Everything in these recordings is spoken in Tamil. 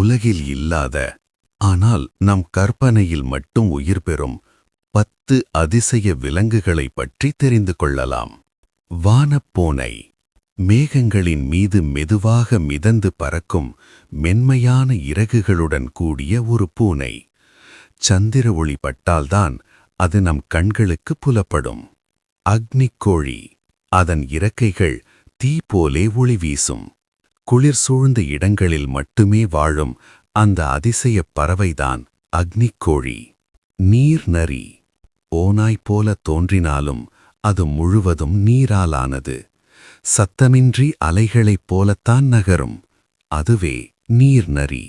உலகில் இல்லாத, ஆனால் நம் கற்பனையில் மட்டும் உயிர் பெறும் 10 அதிசய விலங்குகளைப் பற்றி தெரிந்து கொள்ளலாம். வானப்பூனை. மேகங்களின் மீது மெதுவாக மிதந்து பறக்கும் மென்மையான இறகுகளுடன் கூடிய ஒரு பூனை. சந்திர ஒளி பட்டால்தான் அது நம் கண்களுக்கு புலப்படும். அக்னிக்கோழி. அதன் இறக்கைகள் தீ போலே ஒளி வீசும். குளிர் சூழ்ந்த இடங்களில் மட்டுமே வாழும் அந்த அதிசயப் பறவைதான் அக்னிக்கோழி. நீர்நரி. ஓநாய் போல தோன்றினாலும் அது முழுவதும் நீராலானது. சத்தமின்றி அலைகளைப் போலத்தான் நகரும். அதுவே நீர்நரி.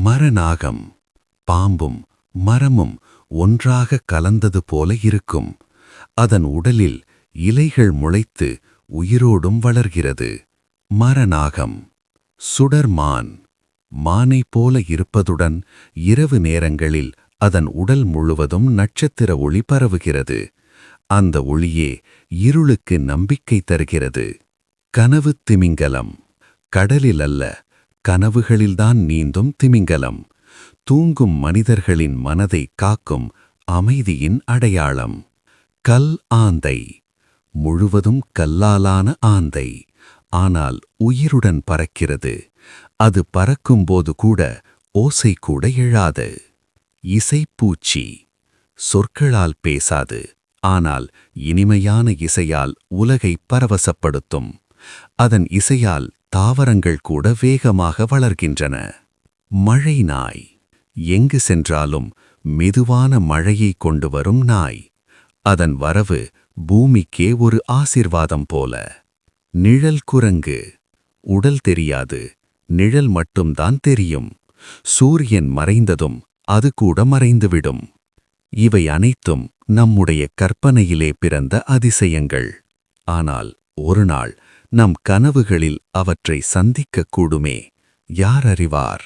மரநாகம். பாம்பும் மரமும் ஒன்றாக கலந்தது போல இருக்கும். அதன் உடலில் இலைகள் முளைத்து உயிரோடும் வளர்கிறது. மரநாகம். சுடர்மான். மானை போல இருப்பதுடன் இரவு நேரங்களில் அதன் உடல் முழுவதும் நட்சத்திர ஒளி பரவுகிறது. அந்த ஒளியே இருளுக்கு நம்பிக்கை தருகிறது. கனவு திமிங்கலம். கடலில் அல்ல, கனவுகளில்தான் நீந்தும் திமிங்கலம். தூங்கும் மனிதர்களின் மனதை காக்கும் அமைதியின் அடையாளம். கல் ஆந்தை. முழுவதும் கல்லாலான ஆந்தை, ஆனால் உயிருடன் பறக்கிறது. அது பறக்கும்போது கூட ஓசை கூட எழாது. இசைப்பூச்சி. சொற்களால் பேசாது, ஆனால் இனிமையான இசையால் உலகை பரவசப்படுத்தும். அதன் இசையால் தாவரங்கள் கூட வேகமாக வளர்கின்றன. மழை நாய். எங்கு சென்றாலும் மெதுவான மழையை கொண்டு வரும் நாய். அதன் வரவு பூமிக்கே ஒரு ஆசீர்வாதம் போல. நிழல் குரங்கு. உடல் தெரியாது, நிழல் மட்டும்தான் தெரியும். சூரியன் மறைந்ததும் அது கூட மறைந்துவிடும். இவை அனைத்தும் நம்முடைய கற்பனையிலே பிறந்த அதிசயங்கள். ஆனால் ஒரு நாள் நம் கனவுகளில் அவற்றை சந்திக்கக்கூடுமே, யார் அறிவார்?